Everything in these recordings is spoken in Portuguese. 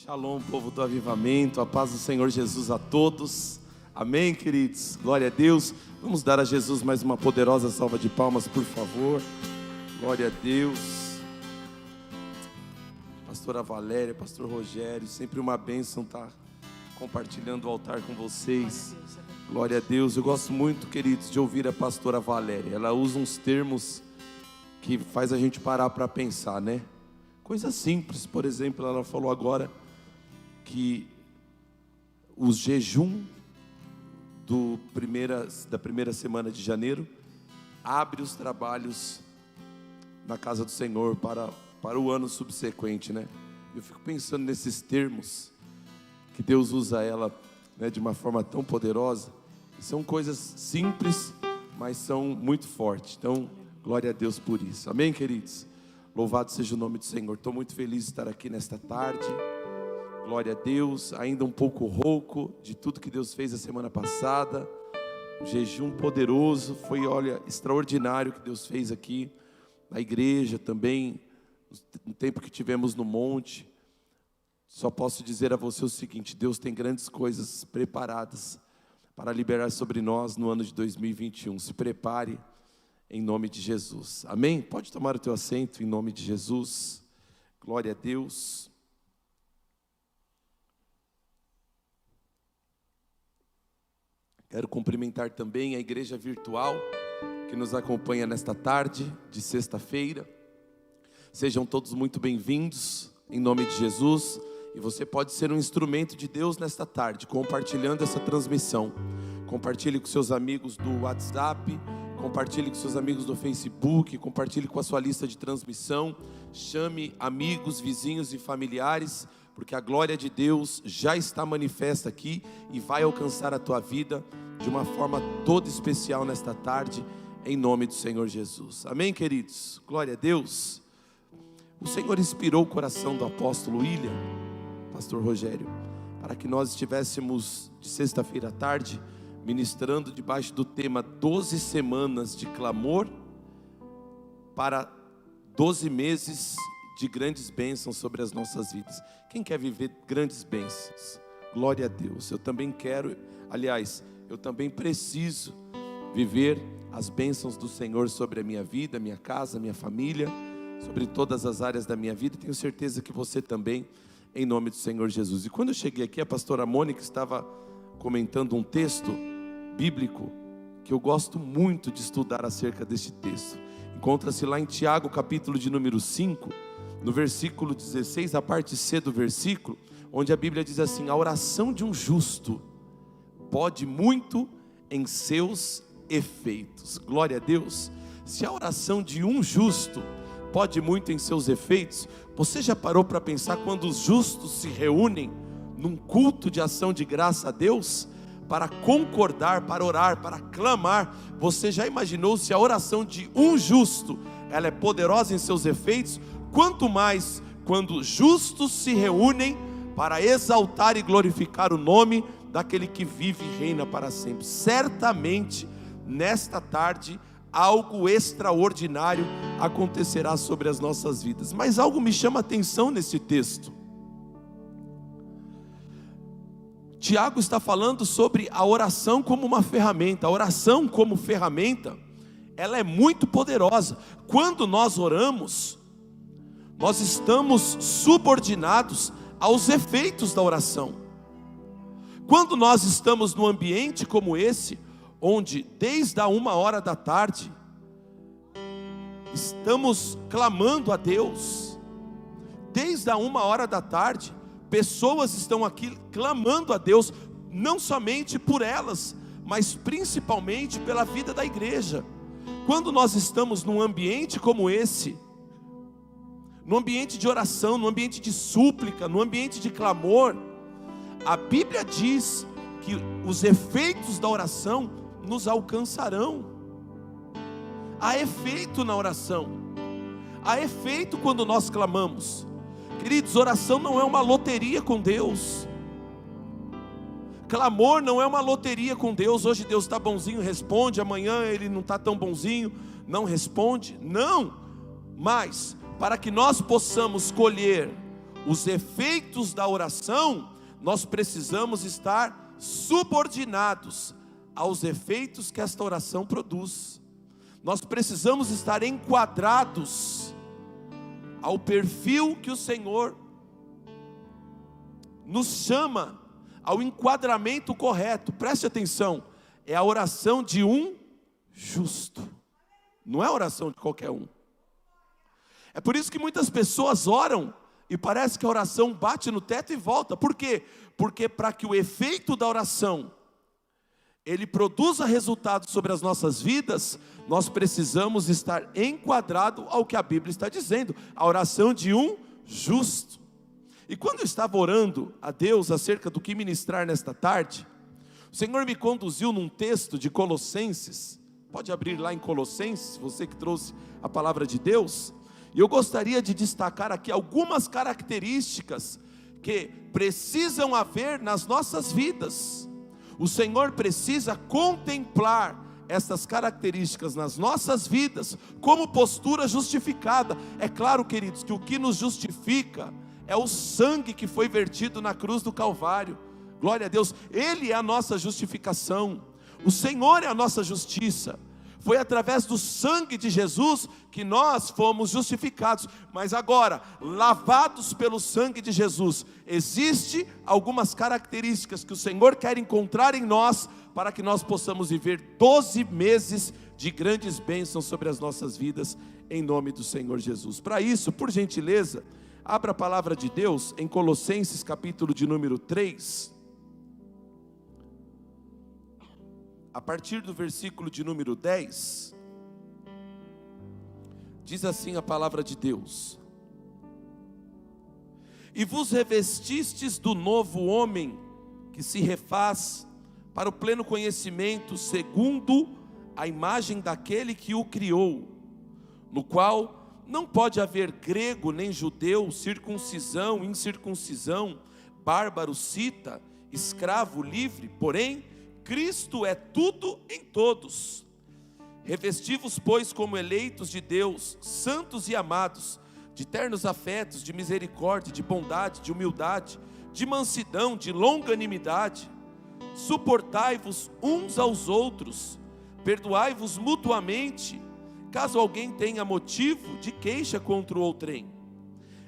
Shalom, povo do avivamento, a paz do Senhor Jesus a todos, amém, queridos, glória a Deus. Vamos dar a Jesus mais uma poderosa salva de palmas, por favor, glória a Deus. Pastora Valéria, pastor Rogério, sempre uma bênção estar compartilhando o altar com vocês, glória a Deus. Eu gosto muito, queridos, de ouvir a pastora Valéria, ela usa uns termos que faz a gente parar para pensar, né? Coisa simples, por exemplo, ela falou agora que o jejum da primeira semana de janeiro abre os trabalhos na casa do Senhor para o ano subsequente, né? Eu fico pensando nesses termos que Deus usa ela, né, de uma forma tão poderosa. São coisas simples, mas são muito fortes. Então, glória a Deus por isso. Amém, queridos? Louvado seja o nome do Senhor. Estou muito feliz de estar aqui nesta tarde. Glória a Deus. Ainda um pouco rouco de tudo que Deus fez a semana passada. Um jejum poderoso. Foi, olha, extraordinário que Deus fez aqui na igreja também. No tempo que tivemos no monte. Só posso dizer a você o seguinte: Deus tem grandes coisas preparadas para liberar sobre nós no ano de 2021. Se prepare em nome de Jesus, amém? Pode tomar o teu assento em nome de Jesus, glória a Deus. Quero cumprimentar também a igreja virtual que nos acompanha nesta tarde de sexta-feira. Sejam todos muito bem-vindos em nome de Jesus. E você pode ser um instrumento de Deus nesta tarde, compartilhando essa transmissão. Compartilhe com seus amigos do WhatsApp, compartilhe com seus amigos do Facebook, compartilhe com a sua lista de transmissão. Chame amigos, vizinhos e familiares, porque a glória de Deus já está manifesta aqui e vai alcançar a tua vida de uma forma toda especial nesta tarde, em nome do Senhor Jesus. Amém, queridos? Glória a Deus. O Senhor inspirou o coração do apóstolo William, pastor Rogério, para que nós estivéssemos de sexta-feira à tarde ministrando debaixo do tema 12 semanas de clamor para 12 meses de grandes bênçãos sobre as nossas vidas. Quem quer viver grandes bênçãos? Glória a Deus. Eu também quero, aliás, eu também preciso viver as bênçãos do Senhor sobre a minha vida, minha casa, minha família, sobre todas as áreas da minha vida. Tenho certeza que você também, em nome do Senhor Jesus. E quando eu cheguei aqui, a pastora Mônica estava comentando um texto bíblico que eu gosto muito de estudar acerca deste texto. Encontra-se lá em Tiago, capítulo de número 5, no versículo 16, a parte C do versículo, onde a Bíblia diz assim: a oração de um justo pode muito em seus efeitos. Glória a Deus. Se a oração de um justo pode muito em seus efeitos, você já parou para pensar quando os justos se reúnem num culto de ação de graça a Deus, para concordar, para orar, para clamar? Você já imaginou se a oração de um justo, ela é poderosa em seus efeitos? Quanto mais quando justos se reúnem para exaltar e glorificar o nome daquele que vive e reina para sempre. Certamente, nesta tarde, algo extraordinário acontecerá sobre as nossas vidas. Mas algo me chama a atenção nesse texto. Tiago está falando sobre a oração como uma ferramenta. A oração como ferramenta, ela é muito poderosa. Quando nós oramos, nós estamos subordinados aos efeitos da oração. Quando nós estamos num ambiente como esse, onde desde a 1h da tarde estamos clamando a Deus, desde a 1h da tarde, pessoas estão aqui clamando a Deus, não somente por elas, mas principalmente pela vida da igreja. Quando nós estamos num ambiente como esse, num ambiente de oração, num ambiente de súplica, num ambiente de clamor, a Bíblia diz que os efeitos da oração nos alcançarão. Há efeito na oração, há efeito quando nós clamamos. Queridos, oração não é uma loteria com Deus. Clamor não é uma loteria com Deus. Hoje Deus está bonzinho, responde. Amanhã Ele não está tão bonzinho, não responde. Não, mas para que nós possamos colher os efeitos da oração, nós precisamos estar subordinados aos efeitos que esta oração produz. Nós precisamos estar enquadrados ao perfil que o Senhor nos chama, ao enquadramento correto. Preste atenção, é a oração de um justo, não é a oração de qualquer um. É por isso que muitas pessoas oram e parece que a oração bate no teto e volta. Por quê? Porque para que o efeito da oração ele produza resultados sobre as nossas vidas, nós precisamos estar enquadrado ao que a Bíblia está dizendo, a oração de um justo. E quando eu estava orando a Deus acerca do que ministrar nesta tarde, o Senhor me conduziu num texto de Colossenses. Pode abrir lá em Colossenses, você que trouxe a palavra de Deus. E eu gostaria de destacar aqui algumas características que precisam haver nas nossas vidas. O Senhor precisa contemplar essas características nas nossas vidas como postura justificada. É claro, queridos, que o que nos justifica é o sangue que foi vertido na cruz do Calvário. Glória a Deus, Ele é a nossa justificação, o Senhor é a nossa justiça. Foi através do sangue de Jesus que nós fomos justificados. Mas agora, lavados pelo sangue de Jesus, existe algumas características que o Senhor quer encontrar em nós, para que nós possamos viver 12 meses de grandes bênçãos sobre as nossas vidas, em nome do Senhor Jesus. Para isso, por gentileza, abra a palavra de Deus em Colossenses capítulo de número 3. A partir do versículo de número 10, diz assim a palavra de Deus: e vos revestistes do novo homem, que se refaz para o pleno conhecimento, segundo a imagem daquele que o criou, no qual não pode haver grego nem judeu, circuncisão, incircuncisão, bárbaro, cita, escravo, livre, porém Cristo é tudo em todos. Revesti-vos, pois, como eleitos de Deus, santos e amados, de ternos afetos, de misericórdia, de bondade, de humildade, de mansidão, de longanimidade. Suportai-vos uns aos outros, perdoai-vos mutuamente, caso alguém tenha motivo de queixa contra o outrem.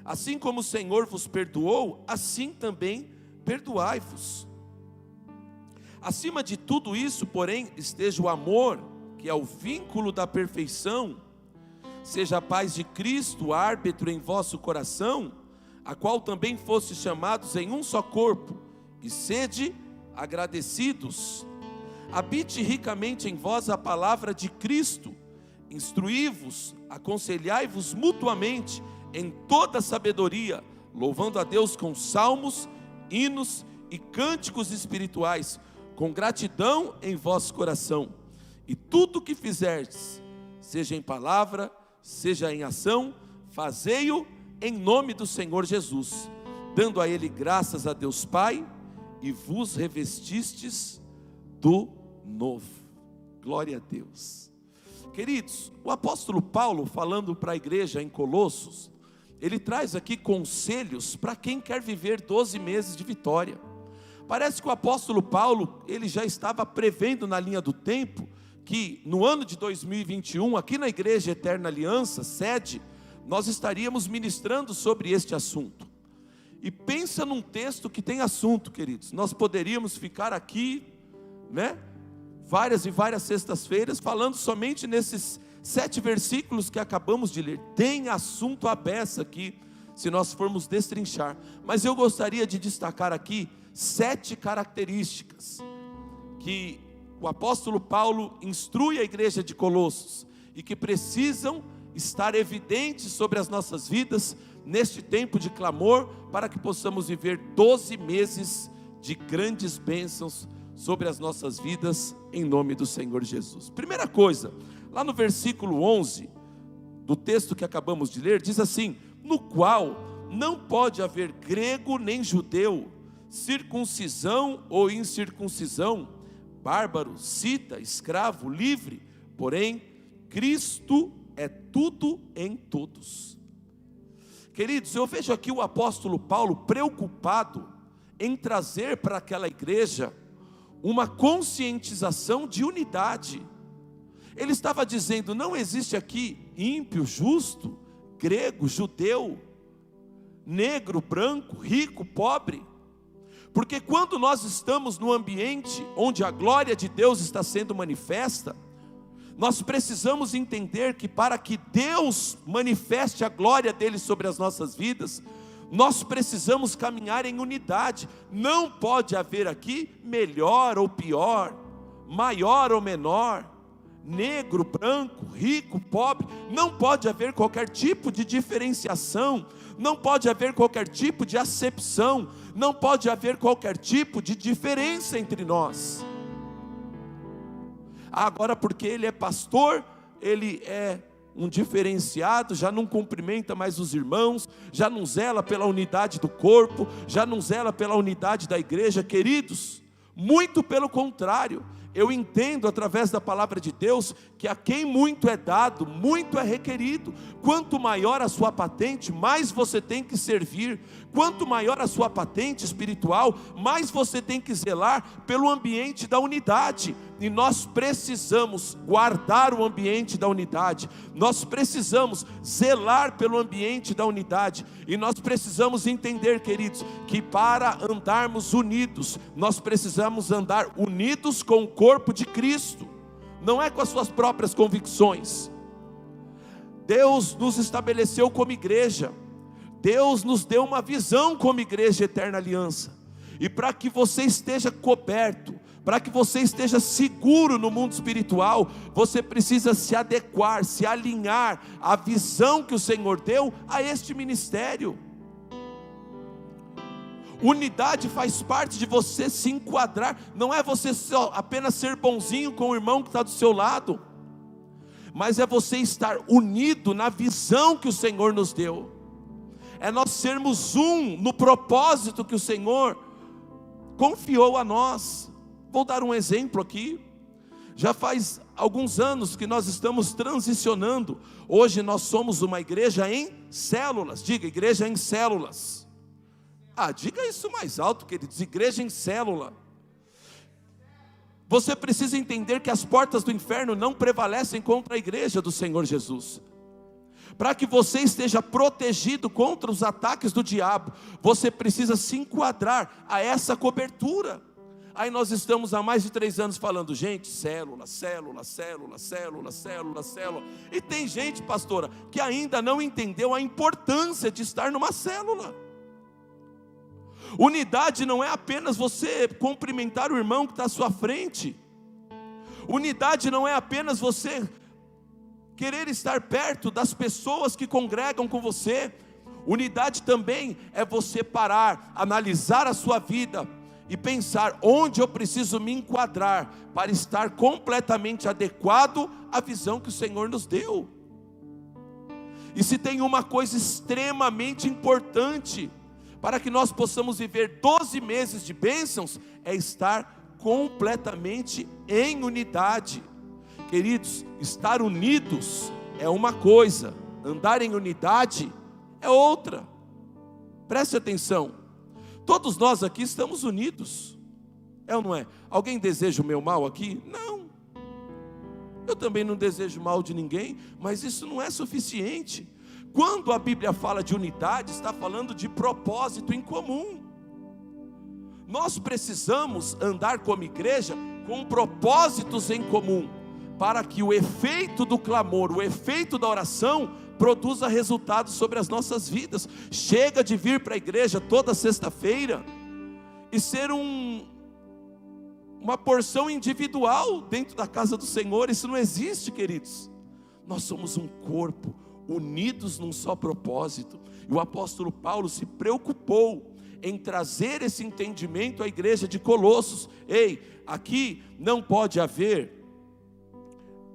Assim como o Senhor vos perdoou, assim também perdoai-vos. Acima de tudo isso, porém, esteja o amor, que é o vínculo da perfeição. Seja a paz de Cristo árbitro em vosso coração, a qual também fostes chamados em um só corpo, e sede agradecidos. Habite ricamente em vós a palavra de Cristo, instruí-vos, aconselhai-vos mutuamente em toda sabedoria, louvando a Deus com salmos, hinos e cânticos espirituais, com gratidão em vosso coração. E tudo o que fizerdes, seja em palavra, seja em ação, fazei-o em nome do Senhor Jesus, dando a Ele graças a Deus Pai, e vos revestistes do novo. Glória a Deus. Queridos, o apóstolo Paulo, falando para a igreja em Colossos, ele traz aqui conselhos para quem quer viver 12 meses de vitória. Parece que o apóstolo Paulo, ele já estava prevendo na linha do tempo, que no ano de 2021, aqui na Igreja Eterna Aliança, sede, nós estaríamos ministrando sobre este assunto. E pensa num texto que tem assunto, queridos. Nós poderíamos ficar aqui, várias e várias sextas-feiras, falando somente nesses 7 versículos que acabamos de ler. Tem assunto à beça aqui, se nós formos destrinchar. Mas eu gostaria de destacar aqui 7 características que o apóstolo Paulo instrui a igreja de Colossos e que precisam estar evidentes sobre as nossas vidas neste tempo de clamor, para que possamos viver 12 meses de grandes bênçãos sobre as nossas vidas, em nome do Senhor Jesus. Primeira coisa, lá no versículo 11 do texto que acabamos de ler, diz assim: no qual não pode haver grego nem judeu, circuncisão ou incircuncisão, bárbaro, cita, escravo, livre, porém Cristo é tudo em todos. Queridos, eu vejo aqui o apóstolo Paulo preocupado em trazer para aquela igreja uma conscientização de unidade. Ele estava dizendo: não existe aqui ímpio, justo, grego, judeu, negro, branco, rico, pobre. Porque quando nós estamos no ambiente onde a glória de Deus está sendo manifesta, nós precisamos entender que para que Deus manifeste a glória dele sobre as nossas vidas, nós precisamos caminhar em unidade. Não pode haver aqui melhor ou pior, maior ou menor, negro, branco, rico, pobre. Não pode haver qualquer tipo de diferenciação, não pode haver qualquer tipo de acepção, não pode haver qualquer tipo de diferença entre nós. Agora, porque ele é pastor, ele é um diferenciado, já não cumprimenta mais os irmãos, já não zela pela unidade do corpo, já não zela pela unidade da igreja. Queridos, muito pelo contrário. Eu entendo através da palavra de Deus que a quem muito é dado, muito é requerido. Quanto maior a sua patente, mais você tem que servir. Quanto maior a sua patente espiritual, mais você tem que zelar pelo ambiente da unidade. E nós precisamos guardar o ambiente da unidade. Nós precisamos zelar pelo ambiente da unidade. E nós precisamos entender, queridos, que para andarmos unidos, nós precisamos andar unidos com o corpo de Cristo. Não é com as suas próprias convicções. Deus nos estabeleceu como igreja. Deus nos deu uma visão como igreja Eterna Aliança. E para que você esteja coberto, para que você esteja seguro no mundo espiritual, você precisa se adequar, se alinhar à visão que o Senhor deu a este ministério. Unidade faz parte de você se enquadrar. Não é você só apenas ser bonzinho com o irmão que está do seu lado, mas é você estar unido na visão que o Senhor nos deu. É nós sermos um no propósito que o Senhor confiou a nós. Vou dar um exemplo aqui. Já faz alguns anos que nós estamos transicionando. Hoje nós somos uma igreja em células. Diga, igreja em células. Diga isso mais alto, queridos. Igreja em célula. Você precisa entender que as portas do inferno não prevalecem contra a igreja do Senhor Jesus. Para que você esteja protegido contra os ataques do diabo, você precisa se enquadrar a essa cobertura. Aí nós estamos há mais de 3 anos falando, gente, célula, célula, célula, célula, célula, célula. E tem gente, pastora, que ainda não entendeu a importância de estar numa célula. Unidade não é apenas você cumprimentar o irmão que está à sua frente. Unidade não é apenas você querer estar perto das pessoas que congregam com você. Unidade também é você parar, analisar a sua vida e pensar onde eu preciso me enquadrar para estar completamente adequado à visão que o Senhor nos deu. E se tem uma coisa extremamente importante para que nós possamos viver 12 meses de bênçãos, é estar completamente em unidade. Queridos, estar unidos é uma coisa, andar em unidade é outra. Preste atenção. Todos nós aqui estamos unidos, é ou não é? Alguém deseja o meu mal aqui? Não. Eu também não desejo mal de ninguém, mas isso não é suficiente. Quando a Bíblia fala de unidade, está falando de propósito em comum. Nós precisamos andar como igreja com propósitos em comum, para que o efeito do clamor, o efeito da oração, produza resultados sobre as nossas vidas. Chega de vir para a igreja toda sexta-feira e ser uma porção individual dentro da casa do Senhor. Isso não existe, queridos. Nós somos um corpo, unidos num só propósito. E o apóstolo Paulo se preocupou em trazer esse entendimento à igreja de Colossos. Ei, aqui não pode haver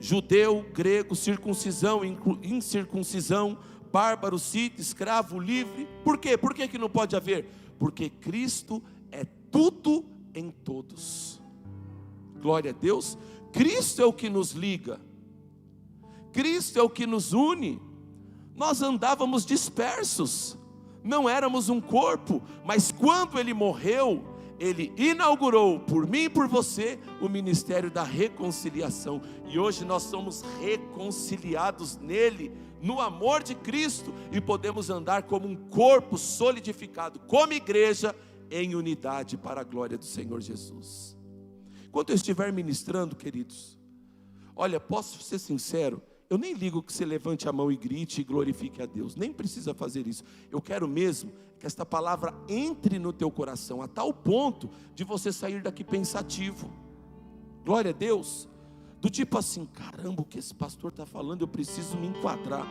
judeu, grego, circuncisão, incircuncisão, bárbaro, cita, escravo, livre. Por quê? Por que não pode haver? Porque Cristo é tudo em todos. Glória a Deus. Cristo é o que nos liga, Cristo é o que nos une. nós andávamos dispersos, não éramos um corpo, mas quando Ele morreu, Ele inaugurou por mim e por você o ministério da reconciliação, e hoje nós somos reconciliados nele, no amor de Cristo, e podemos andar como um corpo solidificado, como igreja, em unidade para a glória do Senhor Jesus. Enquanto eu estiver ministrando, queridos, olha, posso ser sincero, eu nem ligo que você levante a mão e grite e glorifique a Deus, nem precisa fazer isso. Eu quero mesmo que esta palavra entre no teu coração, a tal ponto de você sair daqui pensativo, glória a Deus, do tipo assim, caramba, o que esse pastor está falando, eu preciso me enquadrar,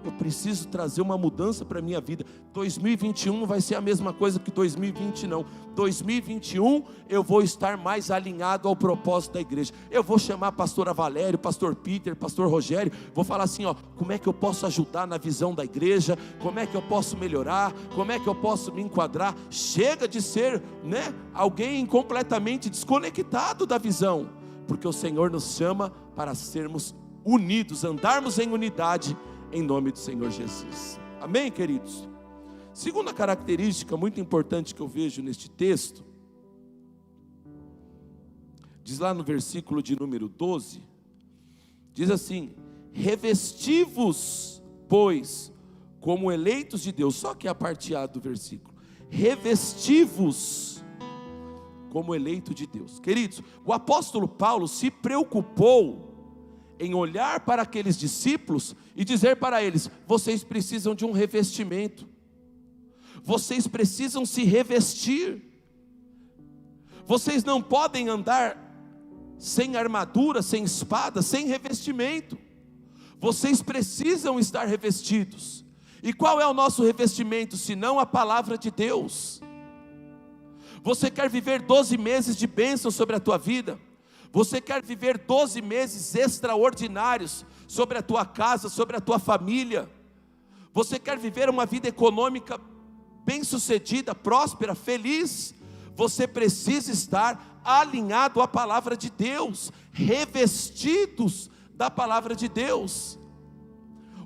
eu preciso trazer uma mudança para a minha vida. 2021 não vai ser a mesma coisa que 2020 não. 2021 eu vou estar mais alinhado ao propósito da igreja. Eu vou chamar a pastora Valério, pastor Peter, pastor Rogério, vou falar assim, ó, como é que eu posso ajudar na visão da igreja, como é que eu posso melhorar, como é que eu posso me enquadrar. Chega de ser, alguém completamente desconectado da visão, porque o Senhor nos chama para sermos unidos, andarmos em unidade, em nome do Senhor Jesus. Amém, queridos? Segunda característica muito importante que eu vejo neste texto, diz lá no versículo de número 12, diz assim, revesti-vos, pois, como eleitos de Deus, só que a parte A do versículo, revesti-vos como eleito de Deus. Queridos, o apóstolo Paulo se preocupou em olhar para aqueles discípulos e dizer para eles, vocês precisam de um revestimento, vocês precisam se revestir, vocês não podem andar sem armadura, sem espada, sem revestimento, vocês precisam estar revestidos. E qual é o nosso revestimento, senão a palavra de Deus? Você quer viver 12 meses de bênção sobre a tua vida? Você quer viver 12 meses extraordinários sobre a tua casa, sobre a tua família? Você quer viver uma vida econômica bem-sucedida, próspera, feliz? Você precisa estar alinhado à palavra de Deus, revestidos da palavra de Deus.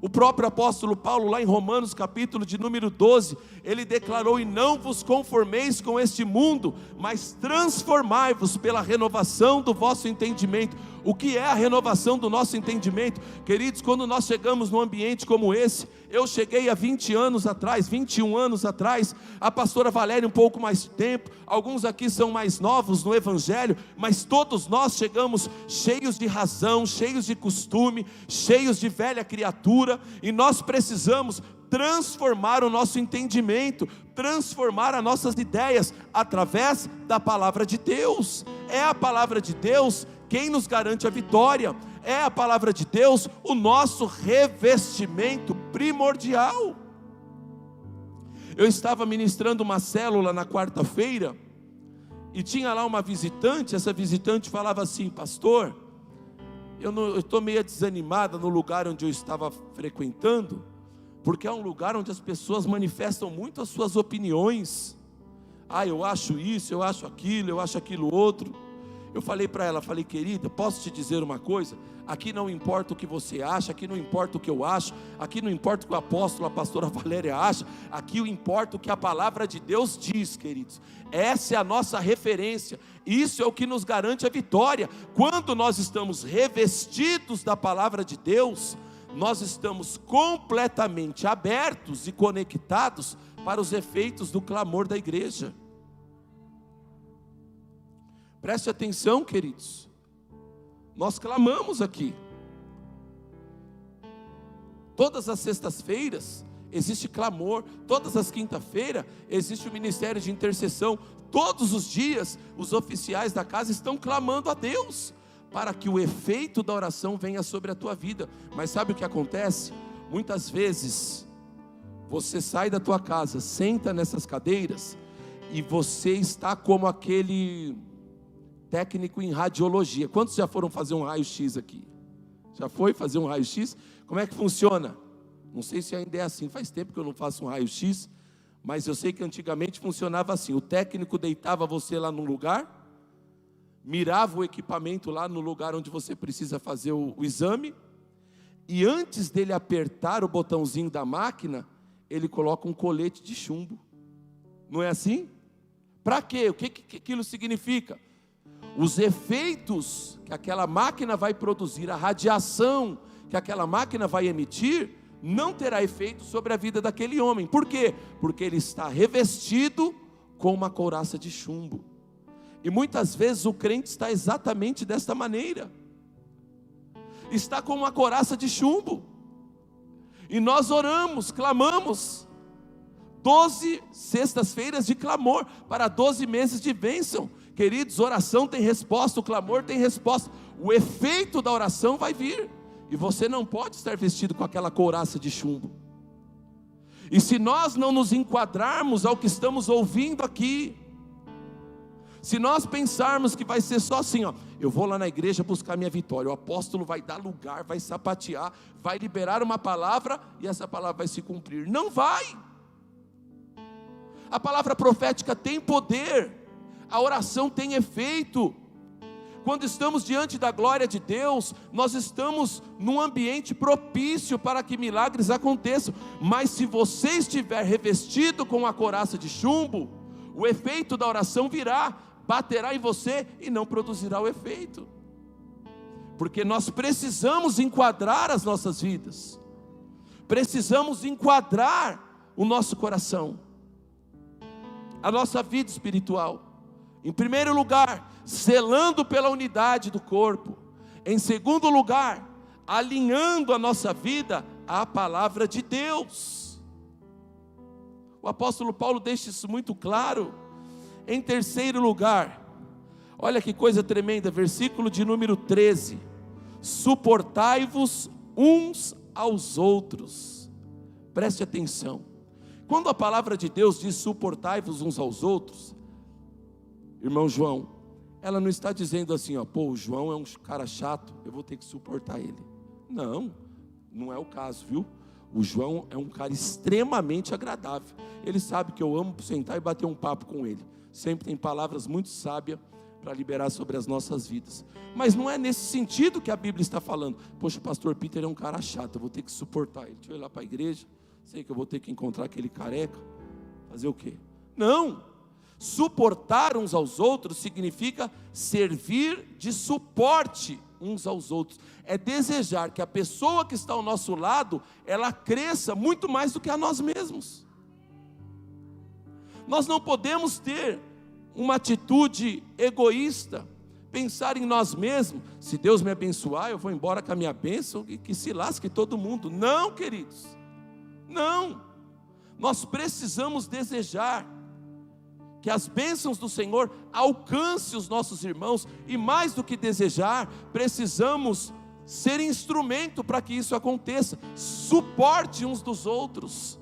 O próprio apóstolo Paulo, lá em Romanos capítulo de número 12, ele declarou, e não vos conformeis com este mundo, mas transformai-vos pela renovação do vosso entendimento. O que é a renovação do nosso entendimento? Queridos, quando nós chegamos num ambiente como esse, eu cheguei há 20 anos atrás, 21 anos atrás, a pastora Valéria um pouco mais tempo, alguns aqui são mais novos no evangelho, mas todos nós chegamos cheios de razão, cheios de costume, cheios de velha criatura, e nós precisamos transformar o nosso entendimento, transformar as nossas ideias, através da palavra de Deus. É a palavra de Deus quem nos garante a vitória, é a palavra de Deus o nosso revestimento primordial. Eu estava ministrando uma célula na quarta-feira, e tinha lá uma visitante, essa visitante falava assim, pastor, eu estou meio desanimada no lugar onde eu estava frequentando, porque é um lugar onde as pessoas manifestam muito as suas opiniões, eu acho isso, eu acho aquilo outro. Eu falei para ela, querida, posso te dizer uma coisa? Aqui não importa o que você acha, aqui não importa o que eu acho, aqui não importa o que o apóstolo, a pastora Valéria acha, aqui importa o que a palavra de Deus diz, queridos. Essa é a nossa referência, isso é o que nos garante a vitória. Quando nós estamos revestidos da palavra de Deus, nós estamos completamente abertos e conectados para os efeitos do clamor da igreja. Preste atenção, queridos, nós clamamos aqui, todas as sextas-feiras existe clamor, todas as quinta-feiras existe o ministério de intercessão, todos os dias os oficiais da casa estão clamando a Deus, para que o efeito da oração venha sobre a tua vida. Mas sabe o que acontece? Muitas vezes, você sai da tua casa, senta nessas cadeiras, e você está como aquele técnico em radiologia. Quantos já foram fazer um raio-x aqui? Já foi fazer um raio-x? Como é que funciona? Não sei se ainda é assim, faz tempo que eu não faço um raio-x, mas eu sei que antigamente funcionava assim, o técnico deitava você lá num lugar, mirava o equipamento lá no lugar onde você precisa fazer o exame, e antes dele apertar o botãozinho da máquina, ele coloca um colete de chumbo. Não é assim? Para quê? O que aquilo significa? Os efeitos que aquela máquina vai produzir, a radiação que aquela máquina vai emitir, não terá efeito sobre a vida daquele homem. Por quê? Porque ele está revestido com uma couraça de chumbo. E muitas vezes o crente está exatamente desta maneira. Está com uma couraça de chumbo. E nós oramos, clamamos. 12 sextas-feiras de clamor para 12 meses de bênção. Queridos, oração tem resposta, o clamor tem resposta. O efeito da oração vai vir. E você não pode estar vestido com aquela couraça de chumbo. E se nós não nos enquadrarmos ao que estamos ouvindo aqui, se nós pensarmos que vai ser só assim, ó, eu vou lá na igreja buscar minha vitória, o apóstolo vai dar lugar, vai sapatear, vai liberar uma palavra e essa palavra vai se cumprir. Não vai. A palavra profética tem poder, a oração tem efeito. Quando estamos diante da glória de Deus, nós estamos num ambiente propício para que milagres aconteçam. Mas se você estiver revestido com a couraça de chumbo, o efeito da oração virá, baterá em você e não produzirá o efeito. Porque nós precisamos enquadrar as nossas vidas, precisamos enquadrar o nosso coração, a nossa vida espiritual. Em primeiro lugar, zelando pela unidade do corpo. Em segundo lugar, alinhando a nossa vida à palavra de Deus. O apóstolo Paulo deixa isso muito claro. Em terceiro lugar, olha que coisa tremenda, versículo de número 13: suportai-vos uns aos outros. Preste atenção. Quando a palavra de Deus diz suportai-vos uns aos outros, irmão João, ela não está dizendo assim, ó, pô, o João é um cara chato, eu vou ter que suportar ele. Não, não é o caso, viu? O João é um cara extremamente agradável. Ele sabe que eu amo sentar e bater um papo com ele. Sempre tem palavras muito sábias para liberar sobre as nossas vidas. Mas não é nesse sentido que a Bíblia está falando. Poxa, o pastor Peter é um cara chato, eu vou ter que suportar ele. Deixa eu ir lá para a igreja, sei que eu vou ter que encontrar aquele careca. Fazer o quê? Não. Suportar uns aos outros significa servir de suporte uns aos outros. É desejar que a pessoa que está ao nosso lado, ela cresça muito mais do que a nós mesmos. Nós não podemos ter uma atitude egoísta, pensar em nós mesmos. Se Deus me abençoar, eu vou embora com a minha bênção e que se lasque todo mundo. Não, queridos, não. Nós precisamos desejar que as bênçãos do Senhor alcancem os nossos irmãos, e mais do que desejar, precisamos ser instrumento para que isso aconteça, suporte uns dos outros.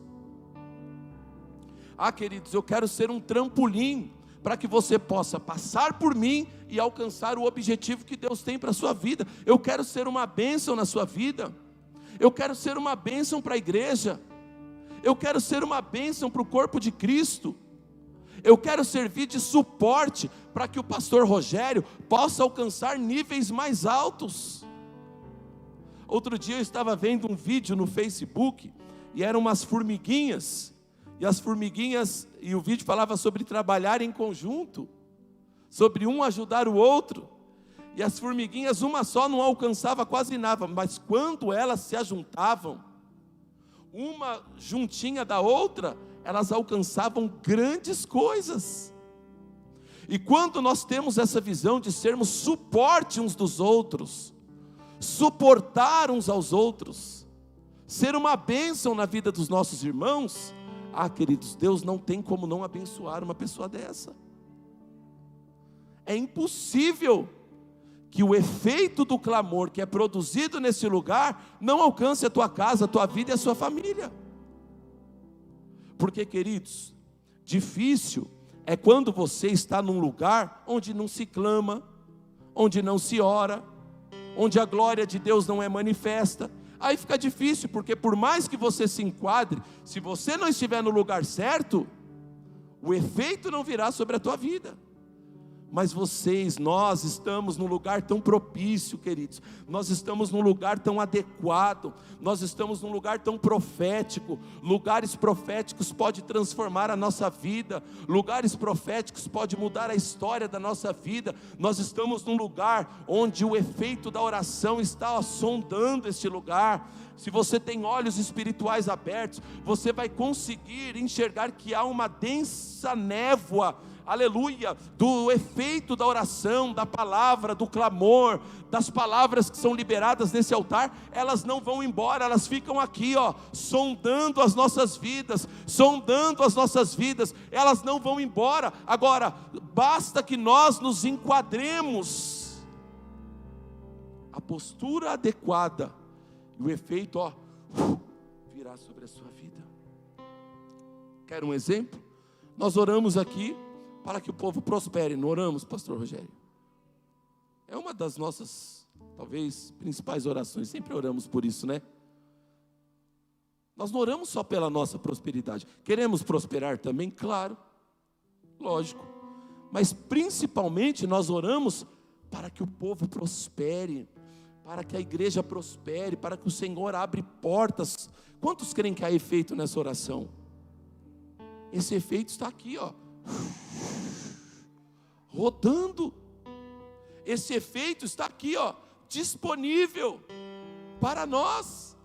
Ah, queridos, eu quero ser um trampolim, para que você possa passar por mim e alcançar o objetivo que Deus tem para a sua vida. Eu quero ser uma bênção na sua vida, eu quero ser uma bênção para a igreja, eu quero ser uma bênção para o corpo de Cristo. Eu quero servir de suporte para que o pastor Rogério possa alcançar níveis mais altos. Outro dia eu estava vendo um vídeo no Facebook, e eram umas formiguinhas, e as formiguinhas, e o vídeo falava sobre trabalhar em conjunto, sobre um ajudar o outro, e as formiguinhas, uma só não alcançava quase nada, mas quando elas se ajuntavam, uma juntinha da outra, elas alcançavam grandes coisas. E quando nós temos essa visão de sermos suporte uns dos outros, suportar uns aos outros, ser uma bênção na vida dos nossos irmãos, ah, queridos, Deus não tem como não abençoar uma pessoa dessa. É impossível que o efeito do clamor que é produzido nesse lugar não alcance a tua casa, a tua vida e a sua família. Porque, queridos, difícil é quando você está num lugar onde não se clama, onde não se ora, onde a glória de Deus não é manifesta. Aí fica difícil, porque por mais que você se enquadre, se você não estiver no lugar certo, o efeito não virá sobre a tua vida. Mas nós estamos num lugar tão propício, queridos. Nós estamos num lugar tão adequado. Nós estamos num lugar tão profético. Lugares proféticos podem transformar a nossa vida. Lugares proféticos podem mudar a história da nossa vida. Nós estamos num lugar onde o efeito da oração está sondando este lugar. Se você tem olhos espirituais abertos, você vai conseguir enxergar que há uma densa névoa, aleluia, do efeito da oração, da palavra, do clamor, das palavras que são liberadas nesse altar. Elas não vão embora, elas ficam aqui, sondando as nossas vidas, elas não vão embora. Agora, basta que nós nos enquadremos, a postura adequada, e o efeito, virá sobre a sua vida. Quer um exemplo? Nós oramos aqui para que o povo prospere, não oramos, pastor Rogério? É uma das nossas, talvez, principais orações, sempre oramos por isso, né? Nós não oramos só pela nossa prosperidade, queremos prosperar também, claro, lógico, mas principalmente nós oramos para que o povo prospere, para que a igreja prospere, para que o Senhor abra portas. Quantos creem que há efeito nessa oração? Esse efeito está aqui, rodando. Esse efeito está aqui, disponível para nós.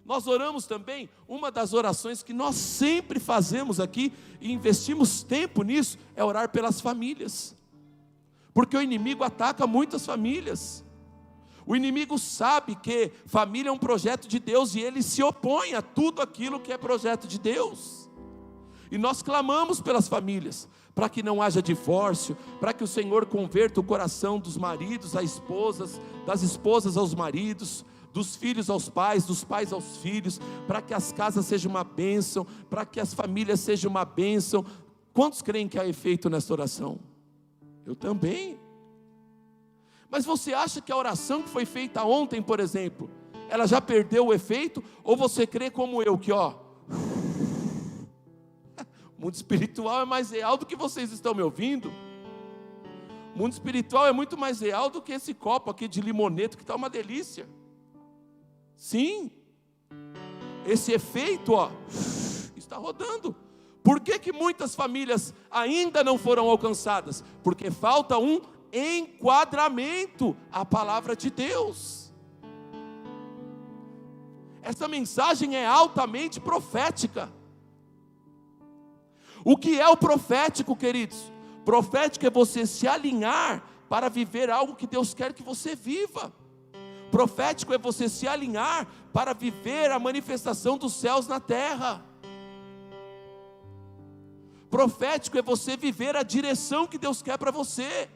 Nós oramos também, uma das orações que nós sempre fazemos aqui, e investimos tempo nisso, é orar pelas famílias, porque o inimigo ataca muitas famílias. O inimigo sabe que família é um projeto de Deus, e ele se opõe a tudo aquilo que é projeto de Deus. E nós clamamos pelas famílias, para que não haja divórcio, para que o Senhor converta o coração dos maridos às esposas, das esposas aos maridos, dos filhos aos pais, dos pais aos filhos, para que as casas sejam uma bênção, para que as famílias sejam uma bênção. Quantos creem que há efeito nessa oração? Eu também. Mas você acha que a oração que foi feita ontem, por exemplo, ela já perdeu o efeito? Ou você crê como eu, que o mundo espiritual é mais real do que vocês estão me ouvindo? O mundo espiritual é muito mais real do que esse copo aqui de limoneto, que está uma delícia. Sim, esse efeito, está rodando. Por que muitas famílias ainda não foram alcançadas? Porque falta um enquadramento à palavra de Deus. Essa mensagem é altamente profética. O que é o profético, queridos? Profético é você se alinhar para viver algo que Deus quer que você viva. Profético é você se alinhar para viver a manifestação dos céus na terra. Profético é você viver a direção que Deus quer para você.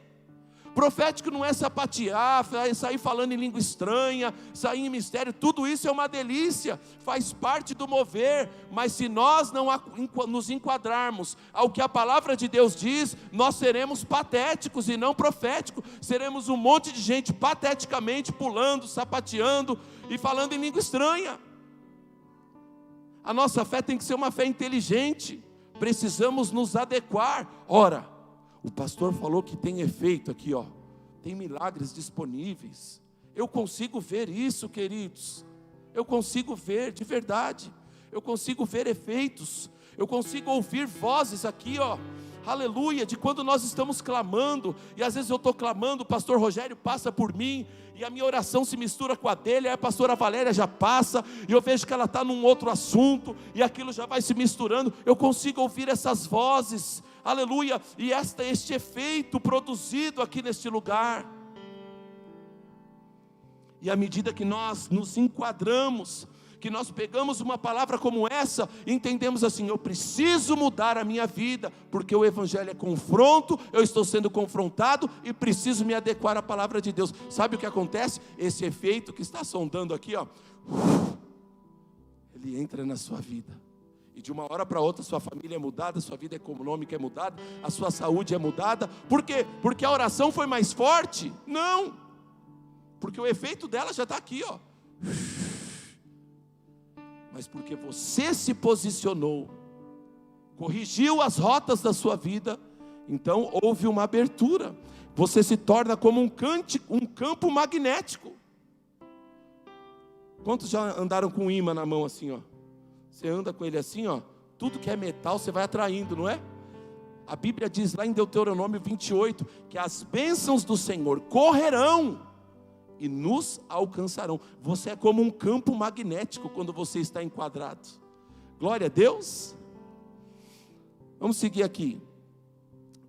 Profético não é sapatear, sair falando em língua estranha, sair em mistério. Tudo isso é uma delícia, faz parte do mover. Mas se nós não nos enquadrarmos ao que a palavra de Deus diz, nós seremos patéticos e não proféticos. Seremos um monte de gente pateticamente pulando, sapateando e falando em língua estranha. A nossa fé tem que ser uma fé inteligente. Precisamos nos adequar. Ora, o pastor falou que tem efeito aqui, tem milagres disponíveis. Eu consigo ver isso, queridos. Eu consigo ver de verdade. Eu consigo ver efeitos. Eu consigo ouvir vozes aqui, aleluia, de quando nós estamos clamando. E às vezes eu estou clamando, o pastor Rogério passa por mim, e a minha oração se mistura com a dele, aí a pastora Valéria já passa, e eu vejo que ela está num outro assunto, e aquilo já vai se misturando. Eu consigo ouvir essas vozes, aleluia, e este efeito produzido aqui neste lugar. E à medida que nós nos enquadramos, que nós pegamos uma palavra como essa, entendemos assim: eu preciso mudar a minha vida, porque o evangelho é confronto, eu estou sendo confrontado e preciso me adequar à palavra de Deus. Sabe o que acontece? Esse efeito que está sondando aqui, ele entra na sua vida, e de uma hora para outra sua família é mudada, sua vida econômica é mudada, a sua saúde é mudada. Por quê? Porque a oração foi mais forte? Não, porque o efeito dela já está aqui, mas porque você se posicionou, corrigiu as rotas da sua vida, Então houve uma abertura. Você se torna como um campo magnético. Quantos já andaram com um imã na mão assim, ó? Você anda com ele assim, ó. Tudo que é metal você vai atraindo, não é? A Bíblia diz lá em Deuteronômio 28 que as bênçãos do Senhor correrão e nos alcançarão. Você é como um campo magnético quando você está enquadrado. Glória a Deus. Vamos seguir aqui.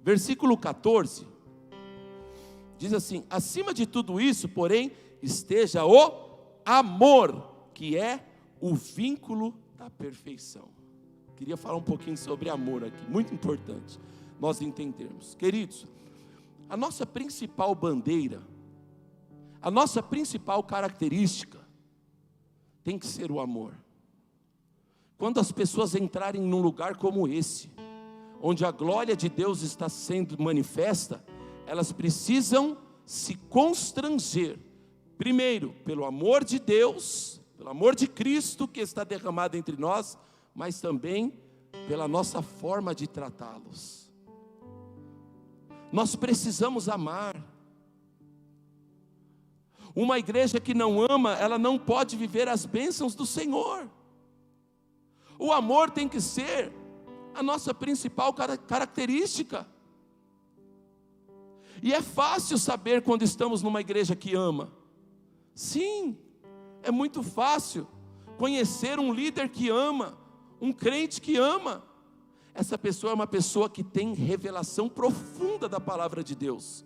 Versículo 14. Diz assim: acima de tudo isso, porém, esteja o amor, que é o vínculo da perfeição. Queria falar um pouquinho sobre amor aqui, muito importante nós entendermos. Queridos, a nossa principal bandeira, a nossa principal característica tem que ser o amor. Quando as pessoas entrarem num lugar como esse, onde a glória de Deus está sendo manifesta, elas precisam se constranger, primeiro, pelo amor de Deus, pelo amor de Cristo que está derramado entre nós, mas também pela nossa forma de tratá-los. Nós precisamos amar. Uma igreja que não ama, ela não pode viver as bênçãos do Senhor. O amor tem que ser a nossa principal característica. E é fácil saber quando estamos numa igreja que ama. Sim, é muito fácil conhecer um líder que ama, um crente que ama. Essa pessoa é uma pessoa que tem revelação profunda da palavra de Deus.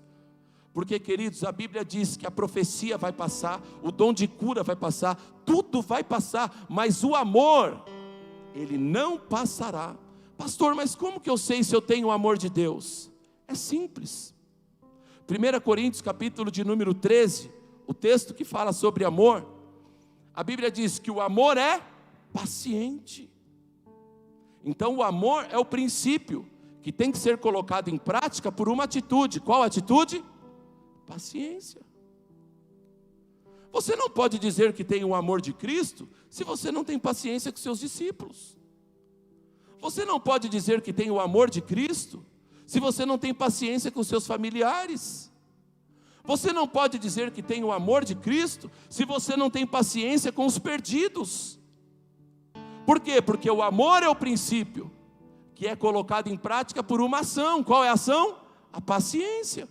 Porque, queridos, a Bíblia diz que a profecia vai passar, o dom de cura vai passar, tudo vai passar, mas o amor, ele não passará. Pastor, mas como que eu sei se eu tenho o amor de Deus? É simples. 1 Coríntios capítulo de número 13, o texto que fala sobre amor, a Bíblia diz que o amor é paciente. Então o amor é o princípio que tem que ser colocado em prática por uma atitude. Qual atitude? Paciência. Você não pode dizer que tem o amor de Cristo se você não tem paciência com seus discípulos. Você não pode dizer que tem o amor de Cristo se você não tem paciência com seus familiares. Você não pode dizer que tem o amor de Cristo se você não tem paciência com os perdidos. Por quê? Porque o amor é o princípio que é colocado em prática por uma ação. Qual é a ação? A paciência.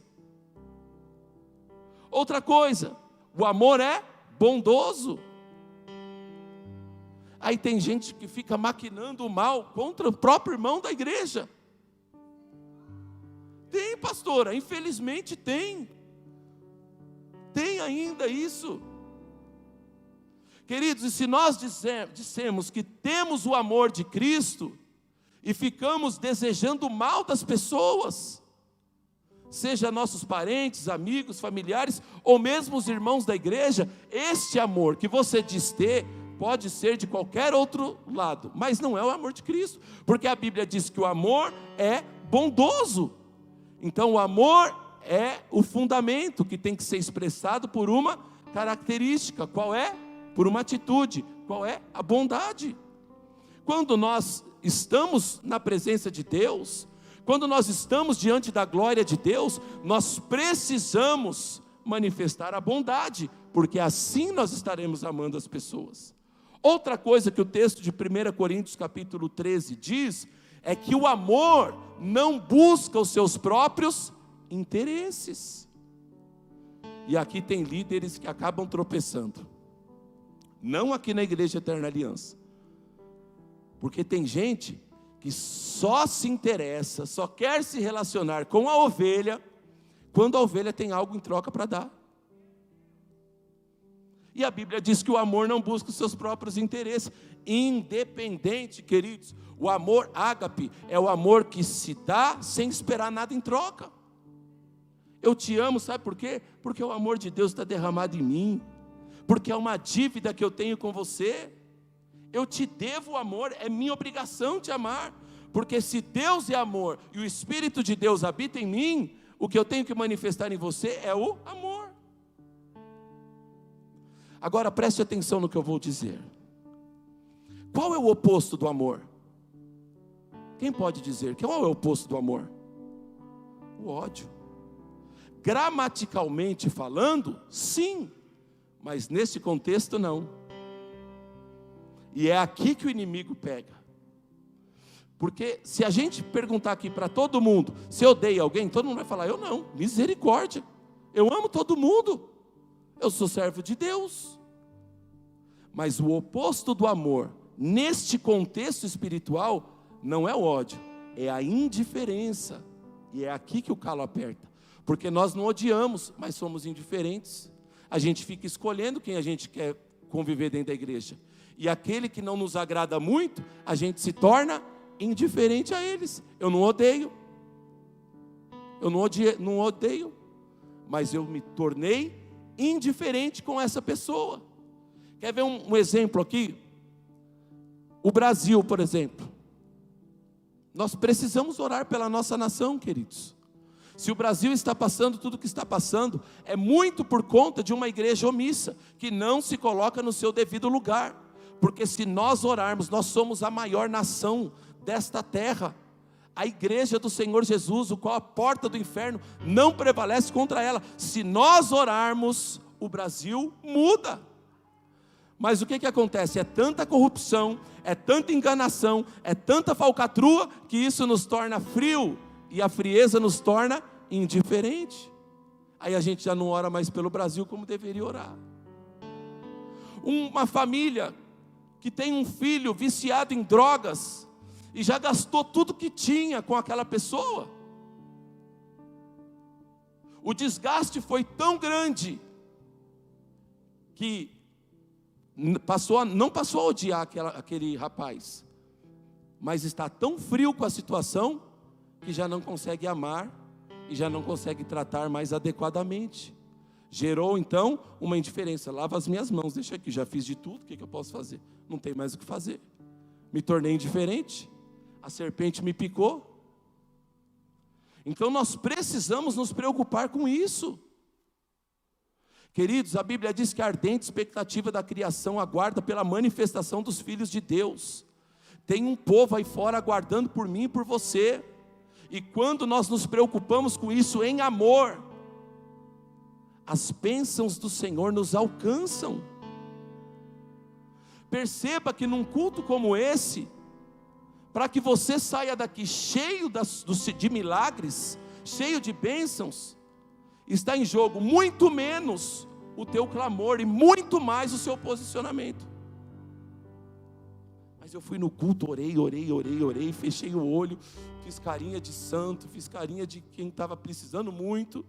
Outra coisa, o amor é bondoso. Aí tem gente que fica maquinando o mal contra o próprio irmão da igreja. Tem, pastora, infelizmente tem. Tem ainda isso. Queridos, e se nós dissemos que temos o amor de Cristo e ficamos desejando o mal das pessoas, seja nossos parentes, amigos, familiares, ou mesmo os irmãos da igreja, este amor que você diz ter, pode ser de qualquer outro lado, mas não é o amor de Cristo, porque a Bíblia diz que o amor é bondoso. Então o amor é o fundamento que tem que ser expressado por uma característica. Qual é? Por uma atitude. Qual é? A bondade. Quando nós estamos na presença de Deus, quando nós estamos diante da glória de Deus, nós precisamos manifestar a bondade, porque assim nós estaremos amando as pessoas. Outra coisa que o texto de 1 Coríntios capítulo 13 diz, é que o amor não busca os seus próprios interesses. E aqui tem líderes que acabam tropeçando. Não aqui na Igreja Eterna Aliança. Porque tem gente que só se interessa, só quer se relacionar com a ovelha, quando a ovelha tem algo em troca para dar. E a Bíblia diz que o amor não busca os seus próprios interesses. Independente, queridos, o amor ágape é o amor que se dá sem esperar nada em troca. Eu te amo, sabe por quê? Porque o amor de Deus está derramado em mim. Porque é uma dívida que eu tenho com você. Eu te devo o amor, é minha obrigação te amar. Porque se Deus é amor e o Espírito de Deus habita em mim, o que eu tenho que manifestar em você é o amor. Agora preste atenção no que eu vou dizer. Qual é o oposto do amor? Quem pode dizer? Qual é o oposto do amor? O ódio. Gramaticalmente falando, sim, mas nesse contexto não. E é aqui que o inimigo pega. Porque se a gente perguntar aqui para todo mundo, se odeia alguém, todo mundo vai falar, eu não, misericórdia, eu amo todo mundo, eu sou servo de Deus. Mas o oposto do amor, neste contexto espiritual, não é o ódio, é a indiferença. E é aqui que o calo aperta. Porque nós não odiamos, mas somos indiferentes. A gente fica escolhendo quem a gente quer conviver dentro da igreja. E aquele que não nos agrada muito, a gente se torna indiferente a eles. Eu não odeio. Eu não odeio. Mas eu me tornei indiferente com essa pessoa. Quer ver um exemplo aqui? O Brasil, por exemplo. Nós precisamos orar pela nossa nação, queridos. Se o Brasil está passando tudo o que está passando, é muito por conta de uma igreja omissa, que não se coloca no seu devido lugar. Porque se nós orarmos, nós somos a maior nação desta terra. A igreja do Senhor Jesus, o qual a porta do inferno não prevalece contra ela. Se nós orarmos, o Brasil muda. Mas o que acontece? É tanta corrupção, é tanta enganação, é tanta falcatrua, que isso nos torna frio, e a frieza nos torna indiferente. Aí a gente já não ora mais pelo Brasil como deveria orar. Uma família que tem um filho viciado em drogas, e já gastou tudo que tinha com aquela pessoa. O desgaste foi tão grande, que não passou a odiar aquele rapaz, mas está tão frio com a situação, que já não consegue amar, e já não consegue tratar mais adequadamente. Gerou então uma indiferença. Lava as minhas mãos, deixa aqui, já fiz de tudo, o que eu posso fazer? Não tem mais o que fazer. Me tornei indiferente, a serpente me picou. Então nós precisamos nos preocupar com isso. Queridos, a Bíblia diz que a ardente expectativa da criação aguarda pela manifestação dos filhos de Deus. Tem um povo aí fora aguardando por mim e por você. E quando nós nos preocupamos com isso em amor, as bênçãos do Senhor nos alcançam. Perceba que num culto como esse, para que você saia daqui cheio de milagres, cheio de bênçãos, está em jogo muito menos o teu clamor e muito mais o seu posicionamento. Mas eu fui no culto, orei, fechei o olho, fiz carinha de santo, fiz carinha de quem estava precisando muito,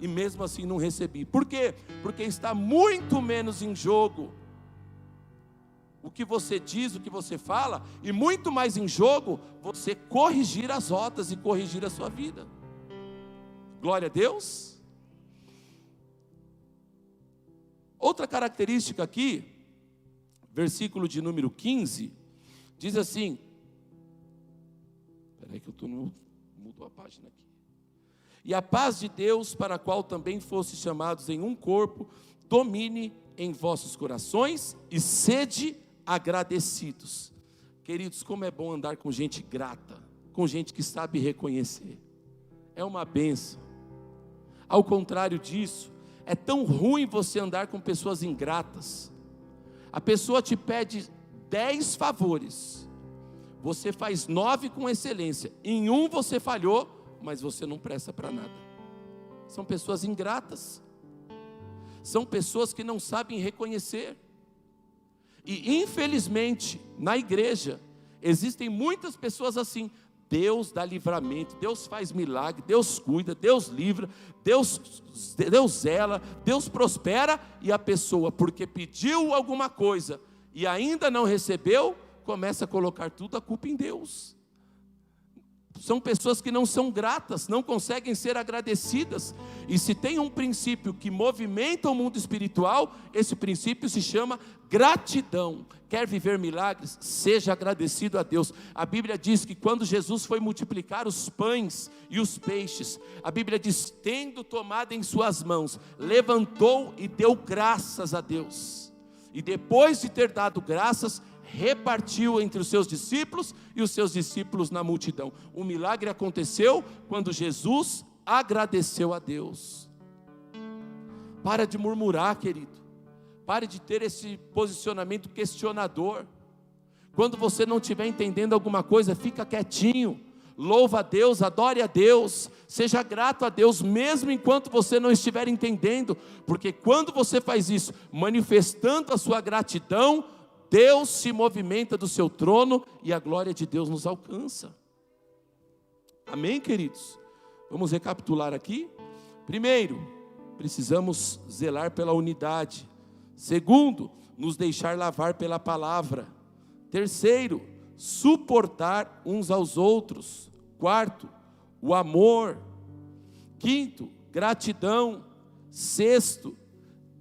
e mesmo assim não recebi. Por quê? Porque está muito menos em jogo o que você diz, o que você fala, e muito mais em jogo você corrigir as rotas e corrigir a sua vida. Glória a Deus. Outra característica aqui, versículo de número 15, diz assim, espera aí que eu mudo a página aqui. E a paz de Deus, para a qual também fostes chamados em um corpo, domine em vossos corações e sede agradecidos. Queridos, como é bom andar com gente grata, com gente que sabe reconhecer. É uma bênção. Ao contrário disso, é tão ruim você andar com pessoas ingratas. A pessoa te pede 10 favores, você faz 9 com excelência, em um você falhou, mas você não presta para nada. São pessoas ingratas, são pessoas que não sabem reconhecer. E infelizmente, na igreja, existem muitas pessoas assim. Deus dá livramento, Deus faz milagre, Deus cuida, Deus livra, Deus zela, Deus prospera, e a pessoa, porque pediu alguma coisa e ainda não recebeu, começa a colocar tudo a culpa em Deus. São pessoas que não são gratas, não conseguem ser agradecidas. E se tem um princípio que movimenta o mundo espiritual, esse princípio se chama gratidão. Quer viver milagres? Seja agradecido a Deus. A Bíblia diz que quando Jesus foi multiplicar os pães e os peixes, a Bíblia diz, tendo tomado em suas mãos, levantou e deu graças a Deus. E depois de ter dado graças, repartiu entre os seus discípulos e os seus discípulos na multidão. O milagre aconteceu quando Jesus agradeceu a Deus. Para de murmurar, querido. Pare de ter esse posicionamento questionador. Quando você não estiver entendendo alguma coisa, fica quietinho. Louva a Deus, adore a Deus, seja grato a Deus, mesmo enquanto você não estiver entendendo, porque quando você faz isso, manifestando a sua gratidão, Deus se movimenta do seu trono e a glória de Deus nos alcança. Amém, queridos? Vamos recapitular aqui. Primeiro, precisamos zelar pela unidade. Segundo, nos deixar lavar pela palavra. Terceiro, suportar uns aos outros. Quarto, o amor. Quinto, gratidão. Sexto,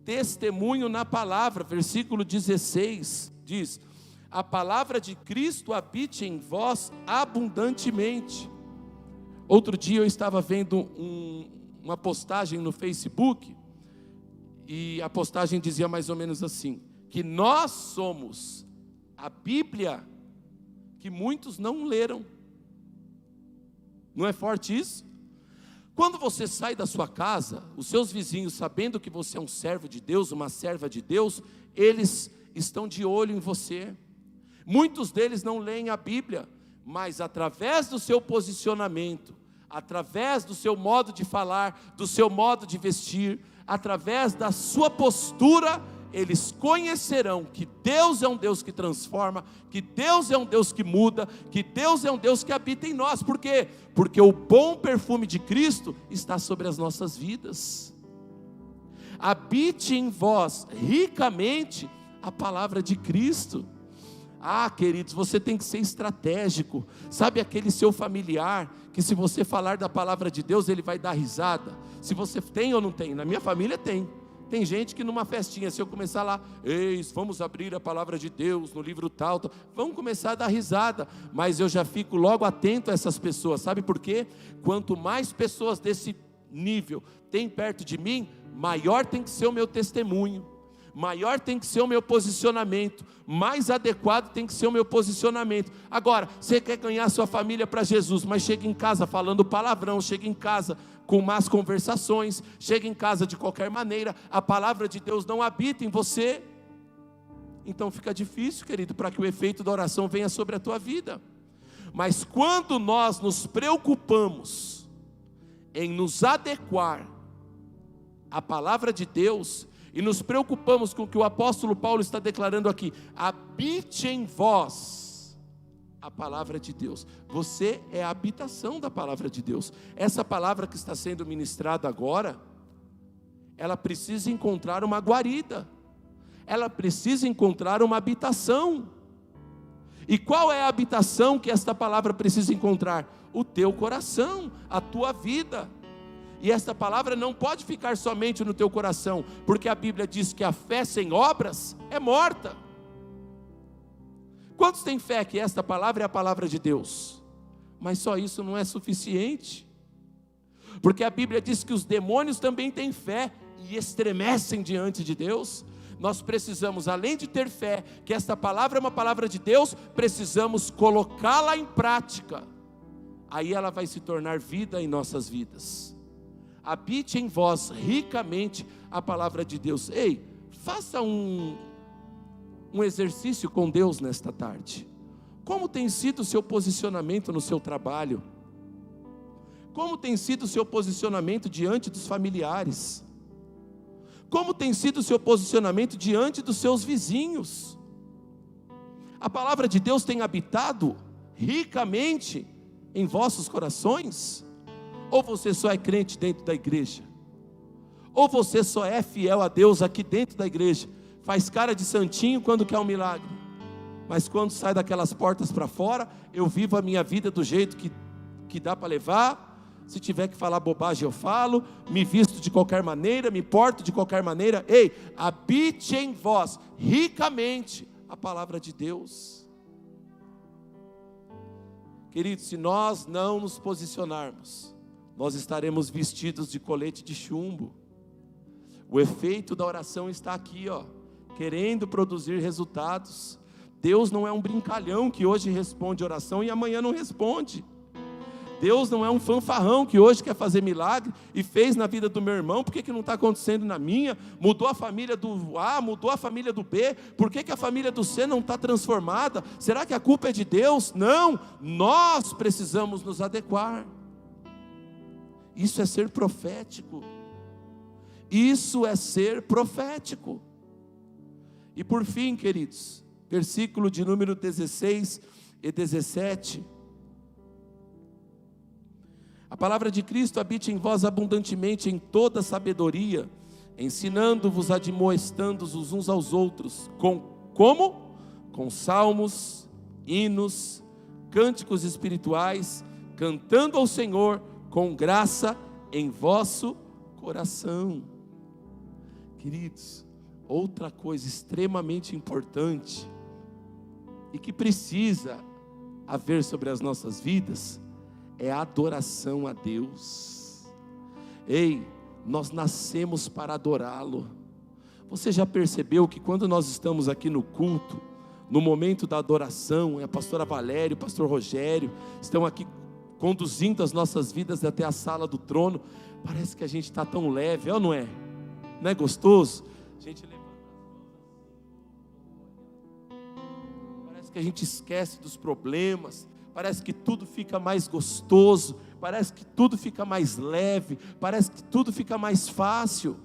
testemunho na palavra. Versículo 16 diz: a palavra de Cristo habite em vós abundantemente. Outro dia eu estava vendo uma postagem no Facebook, e a postagem dizia mais ou menos assim, que nós somos a Bíblia que muitos não leram. Não é forte isso? Quando você sai da sua casa, os seus vizinhos, sabendo que você é um servo de Deus, uma serva de Deus, eles estão de olho em você. Muitos deles não leem a Bíblia, mas através do seu posicionamento, através do seu modo de falar, do seu modo de vestir, através da sua postura, eles conhecerão que Deus é um Deus que transforma, que Deus é um Deus que muda, que Deus é um Deus que habita em nós. Por quê? Porque o bom perfume de Cristo está sobre as nossas vidas. Habite em vós ricamente a palavra de Cristo. Ah, queridos, você tem que ser estratégico. Sabe aquele seu familiar, que se você falar da palavra de Deus, ele vai dar risada? Se você tem ou não tem? Na minha família tem. Tem gente que numa festinha, se eu começar lá, eis, vamos abrir a palavra de Deus no livro tal, vão começar a dar risada, mas eu já fico logo atento a essas pessoas. Sabe por quê? Quanto mais pessoas desse nível tem perto de mim, maior tem que ser o meu testemunho, maior tem que ser o meu posicionamento, mais adequado tem que ser o meu posicionamento. Agora, você quer ganhar sua família para Jesus, mas chega em casa falando palavrão, chega em casa com más conversações, chega em casa de qualquer maneira, a palavra de Deus não habita em você, então fica difícil, querido, para que o efeito da oração venha sobre a tua vida. Mas quando nós nos preocupamos em nos adequar à palavra de Deus, e nos preocupamos com o que o apóstolo Paulo está declarando aqui, habite em vós a palavra de Deus. Você é a habitação da palavra de Deus. Essa palavra que está sendo ministrada agora, ela precisa encontrar uma guarida, ela precisa encontrar uma habitação. E qual é a habitação que esta palavra precisa encontrar? O teu coração, a tua vida. E esta palavra não pode ficar somente no teu coração, porque a Bíblia diz que a fé sem obras é morta. Quantos têm fé que esta palavra é a palavra de Deus? Mas só isso não é suficiente, porque a Bíblia diz que os demônios também têm fé e estremecem diante de Deus. Nós precisamos, além de ter fé, que esta palavra é uma palavra de Deus, precisamos colocá-la em prática, aí ela vai se tornar vida em nossas vidas. Habite em vós ricamente a palavra de Deus. Ei, faça um exercício com Deus nesta tarde. Como tem sido o seu posicionamento no seu trabalho? Como tem sido o seu posicionamento diante dos familiares? Como tem sido o seu posicionamento diante dos seus vizinhos? A palavra de Deus tem habitado ricamente em vossos corações? Ou você só é crente dentro da igreja? Ou você só é fiel a Deus aqui dentro da igreja? Faz cara de santinho quando quer um milagre, mas quando sai daquelas portas para fora, eu vivo a minha vida do jeito que dá para levar. Se tiver que falar bobagem eu falo, me visto de qualquer maneira, me porto de qualquer maneira. Ei, habite em vós ricamente a palavra de Deus. Queridos, se nós não nos posicionarmos, nós estaremos vestidos de colete de chumbo. O efeito da oração está aqui, ó, querendo produzir resultados. Deus não é um brincalhão que hoje responde oração e amanhã não responde. Deus não é um fanfarrão que hoje quer fazer milagre e fez na vida do meu irmão, por que não está acontecendo na minha? Mudou a família do A, mudou a família do B, por que a família do C não está transformada? Será que a culpa é de Deus? Não, nós precisamos nos adequar. Isso é ser profético. Isso é ser profético. E por fim, queridos, versículo de número 16 e 17. A palavra de Cristo habite em vós abundantemente em toda sabedoria, ensinando-vos, admoestando-os uns aos outros, como? Com salmos, hinos, cânticos espirituais, cantando ao Senhor com graça em vosso coração. Queridos, outra coisa extremamente importante e que precisa haver sobre as nossas vidas é a adoração a Deus. Ei, nós nascemos para adorá-lo. Você já percebeu que quando nós estamos aqui no culto, no momento da adoração, a pastora Valéria, o pastor Rogério, estão aqui conduzindo as nossas vidas até a sala do trono, parece que a gente está tão leve, ou não é? Não é gostoso? A gente levanta as mãos, parece que a gente esquece dos problemas, parece que tudo fica mais gostoso, parece que tudo fica mais leve, parece que tudo fica mais fácil.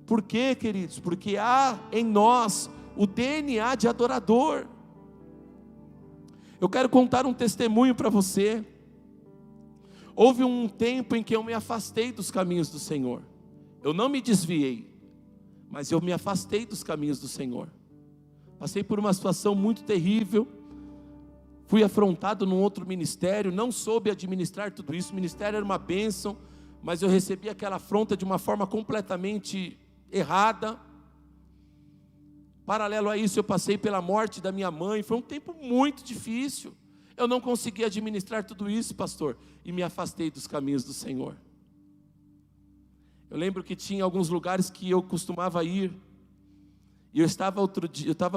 Por quê, queridos? Porque há em nós o DNA de adorador. Eu quero contar um testemunho para você. Houve um tempo em que eu me afastei dos caminhos do Senhor. Eu não me desviei, mas eu me afastei dos caminhos do Senhor. Passei por uma situação muito terrível. Fui afrontado num outro ministério, não soube administrar tudo isso. O ministério era uma bênção, mas eu recebi aquela afronta de uma forma completamente errada. Paralelo a isso, eu passei pela morte da minha mãe. Foi um tempo muito difícil. Eu não consegui administrar tudo isso, pastor, e me afastei dos caminhos do Senhor. Eu lembro que tinha alguns lugares que eu costumava ir, e eu estava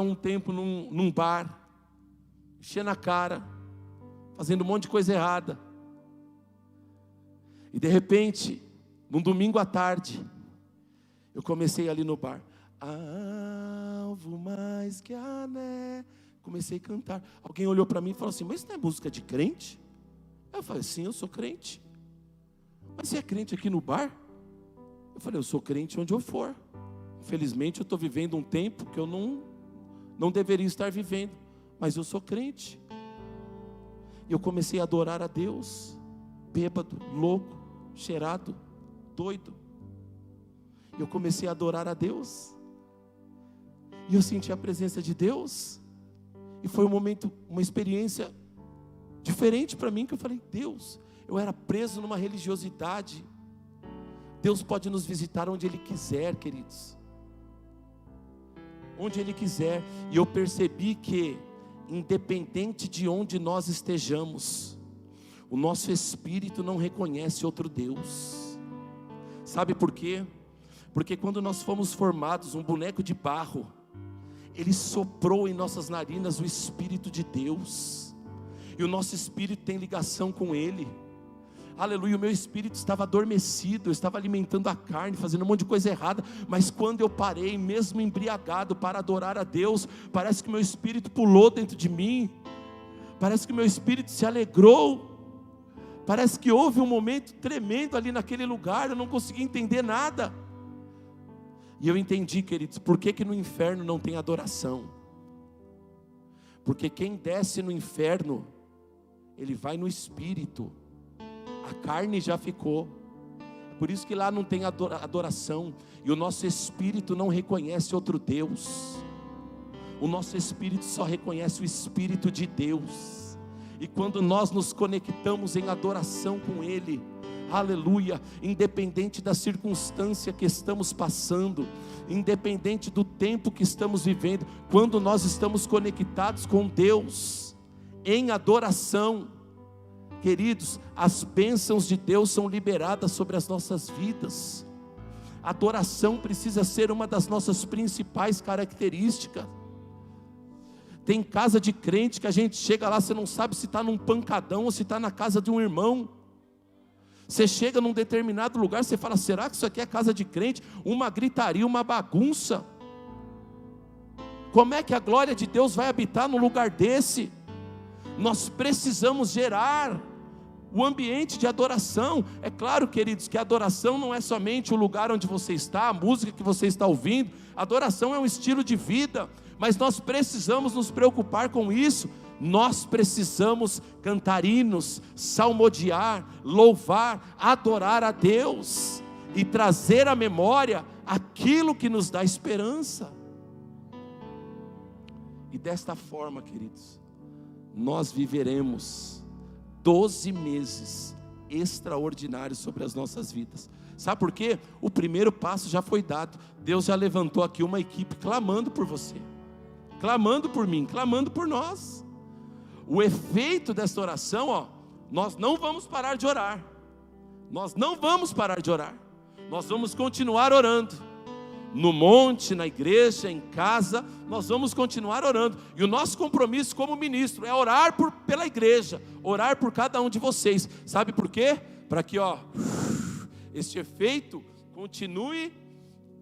um tempo num bar, enchendo a cara, fazendo um monte de coisa errada. E de repente, num domingo à tarde, eu comecei ali no bar. Alvo mais que a né. Comecei a cantar. Alguém olhou para mim e falou assim: mas isso não é música de crente? Eu falei: sim, eu sou crente. Mas você é crente aqui no bar? Eu falei: eu sou crente onde eu for. Infelizmente eu estou vivendo um tempo que eu não deveria estar vivendo, mas eu sou crente. E eu comecei a adorar a Deus, bêbado, louco, cheirado, doido. Eu comecei a adorar a Deus, e eu senti a presença de Deus, e foi um momento, uma experiência diferente para mim, que eu falei: Deus, eu era preso numa religiosidade. Deus pode nos visitar onde Ele quiser, queridos, onde Ele quiser. E eu percebi que, independente de onde nós estejamos, o nosso espírito não reconhece outro Deus. Sabe por quê? Porque quando nós fomos formados, um boneco de barro, Ele soprou em nossas narinas o Espírito de Deus, e o nosso espírito tem ligação com Ele. Aleluia, o meu espírito estava adormecido, eu estava alimentando a carne, fazendo um monte de coisa errada, mas quando eu parei, mesmo embriagado, para adorar a Deus, parece que meu espírito pulou dentro de mim, parece que meu espírito se alegrou, parece que houve um momento tremendo ali naquele lugar, eu não consegui entender nada. E eu entendi, queridos, por que no inferno não tem adoração? Porque quem desce no inferno, ele vai no espírito, a carne já ficou. Por isso que lá não tem adoração, e o nosso espírito não reconhece outro Deus. O nosso espírito só reconhece o Espírito de Deus. E quando nós nos conectamos em adoração com Ele, aleluia, independente da circunstância que estamos passando, independente do tempo que estamos vivendo, quando nós estamos conectados com Deus, em adoração, queridos, as bênçãos de Deus são liberadas sobre as nossas vidas. A adoração precisa ser uma das nossas principais características. Tem casa de crente que a gente chega lá, você não sabe se está num pancadão ou se está na casa de um irmão. Você chega num determinado lugar, você fala, será que isso aqui é casa de crente? Uma gritaria, uma bagunça. Como é que a glória de Deus vai habitar num lugar desse? Nós precisamos gerar o ambiente de adoração. É claro, queridos, que a adoração não é somente o lugar onde você está, a música que você está ouvindo. A adoração é um estilo de vida, mas nós precisamos nos preocupar com isso. Nós precisamos cantar hinos, salmodiar, louvar, adorar a Deus e trazer à memória aquilo que nos dá esperança. E desta forma, queridos, nós viveremos 12 meses extraordinários sobre as nossas vidas. Sabe por quê? O primeiro passo já foi dado. Deus já levantou aqui uma equipe clamando por você, clamando por mim, clamando por nós. O efeito desta oração, nós não vamos parar de orar. Nós não vamos parar de orar. Nós vamos continuar orando. No monte, na igreja, em casa, nós vamos continuar orando. E o nosso compromisso como ministro é orar pela igreja, orar por cada um de vocês. Sabe por quê? Para que este efeito continue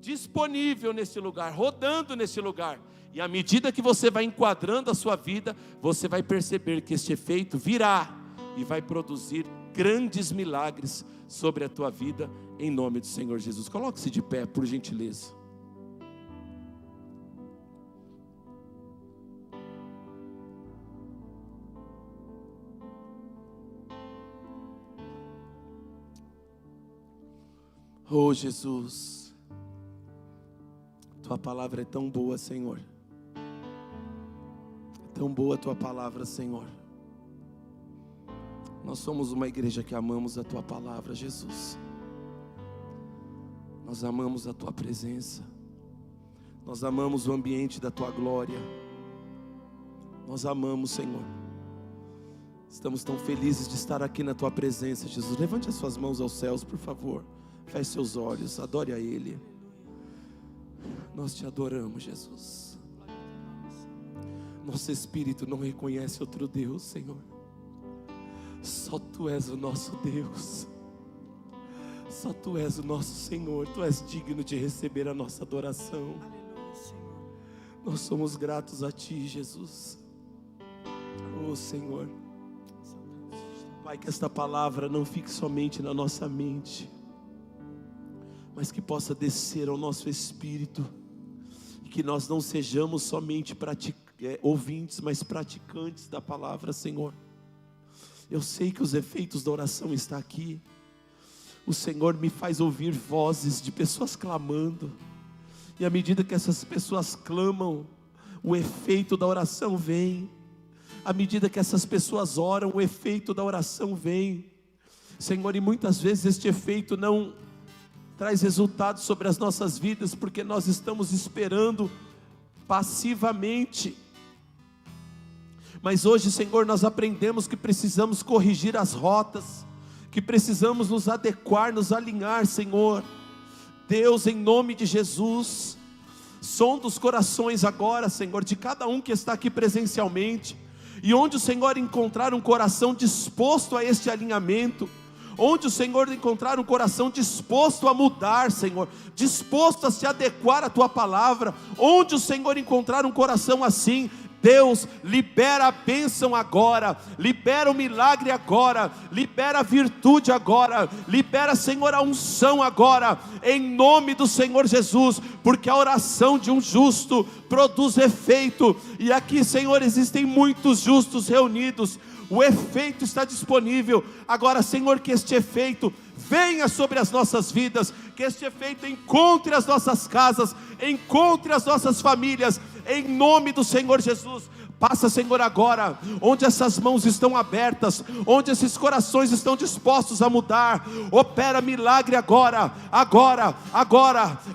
disponível nesse lugar, rodando nesse lugar. E à medida que você vai enquadrando a sua vida, você vai perceber que este efeito virá e vai produzir grandes milagres sobre a tua vida, em nome do Senhor Jesus. Coloque-se de pé, por gentileza. Oh Jesus, tua palavra é tão boa, Senhor. Tão boa a tua palavra, Senhor. Nós somos uma igreja que amamos a tua palavra, Jesus. Nós amamos a tua presença. Nós amamos o ambiente da tua glória. Nós amamos, Senhor. Estamos tão felizes de estar aqui na tua presença, Jesus. Levante as suas mãos aos céus, por favor. Feche seus olhos, adore a Ele. Nós te adoramos, Jesus. Nosso espírito não reconhece outro Deus, Senhor. Só Tu és o nosso Deus. Só Tu és o nosso Senhor. Tu és digno de receber a nossa adoração. Nós somos gratos a Ti, Jesus. Oh Senhor, Pai, que esta palavra não fique somente na nossa mente, mas que possa descer ao nosso espírito, e que nós não sejamos somente ouvintes, mas praticantes da palavra, Senhor. Eu sei que os efeitos da oração estão aqui. O Senhor me faz ouvir vozes de pessoas clamando, e à medida que essas pessoas clamam, o efeito da oração vem. À medida que essas pessoas oram, o efeito da oração vem, Senhor, e muitas vezes este efeito não traz resultados sobre as nossas vidas, porque nós estamos esperando passivamente. Mas hoje, Senhor, nós aprendemos que precisamos corrigir as rotas, que precisamos nos adequar, nos alinhar, Senhor. Deus, em nome de Jesus, sonda os corações agora, Senhor, de cada um que está aqui presencialmente, e onde o Senhor encontrar um coração disposto a este alinhamento, onde o Senhor encontrar um coração disposto a mudar, Senhor, disposto a se adequar à Tua palavra, onde o Senhor encontrar um coração assim, Deus, libera a bênção agora, libera o milagre agora, libera a virtude agora, libera, Senhor, a unção agora, em nome do Senhor Jesus, porque a oração de um justo produz efeito, e aqui, Senhor, existem muitos justos reunidos, o efeito está disponível. Agora, Senhor, que este efeito venha sobre as nossas vidas, que este efeito encontre as nossas casas, encontre as nossas famílias, em nome do Senhor Jesus. Passa, Senhor, agora, onde essas mãos estão abertas, onde esses corações estão dispostos a mudar, opera milagre agora,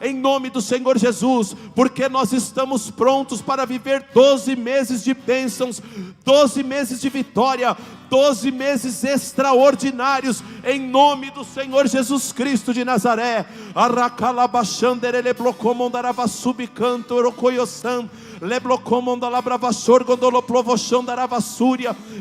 em nome do Senhor Jesus, porque nós estamos prontos para viver 12 meses de bênçãos, 12 meses de vitória, 12 meses extraordinários, em nome do Senhor Jesus Cristo de Nazaré.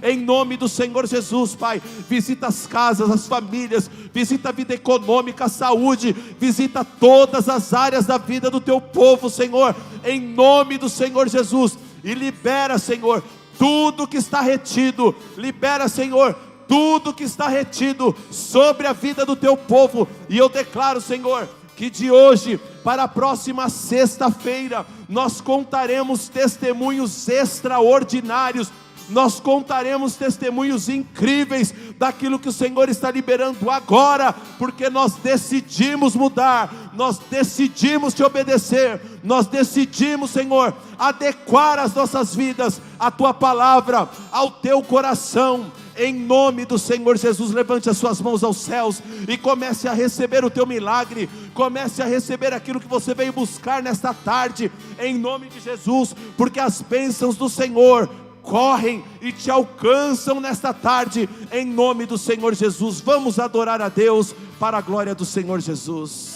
Em nome do Senhor Jesus, Pai, visita as casas, as famílias, visita a vida econômica, a saúde, visita todas as áreas da vida do teu povo, Senhor, em nome do Senhor Jesus, e libera, Senhor, tudo que está retido, libera, Senhor, tudo que está retido sobre a vida do teu povo. E eu declaro, Senhor, que de hoje para a próxima sexta-feira nós contaremos testemunhos extraordinários, nós contaremos testemunhos incríveis daquilo que o Senhor está liberando agora, porque nós decidimos mudar, nós decidimos te obedecer, nós decidimos, Senhor, adequar as nossas vidas à tua palavra, ao teu coração. Em nome do Senhor Jesus, levante as suas mãos aos céus e comece a receber o teu milagre, comece a receber aquilo que você veio buscar nesta tarde, em nome de Jesus, porque as bênçãos do Senhor correm e te alcançam nesta tarde, em nome do Senhor Jesus. Vamos adorar a Deus para a glória do Senhor Jesus.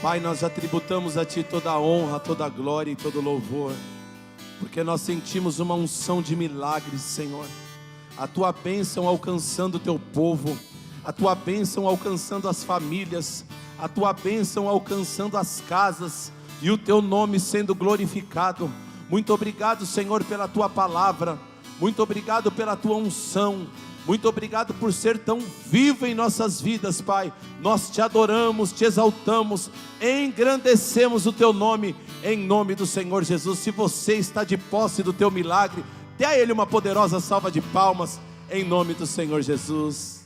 Pai, nós já tributamos a Ti toda a honra, toda a glória e todo o louvor, porque nós sentimos uma unção de milagres, Senhor. A Tua bênção alcançando o Teu povo, a Tua bênção alcançando as famílias, a Tua bênção alcançando as casas, e o Teu nome sendo glorificado. Muito obrigado, Senhor, pela Tua palavra, muito obrigado pela Tua unção, muito obrigado por ser tão vivo em nossas vidas, Pai. Nós te adoramos, te exaltamos, engrandecemos o Teu nome, em nome do Senhor Jesus. Se você está de posse do Teu milagre, dê a Ele uma poderosa salva de palmas, em nome do Senhor Jesus.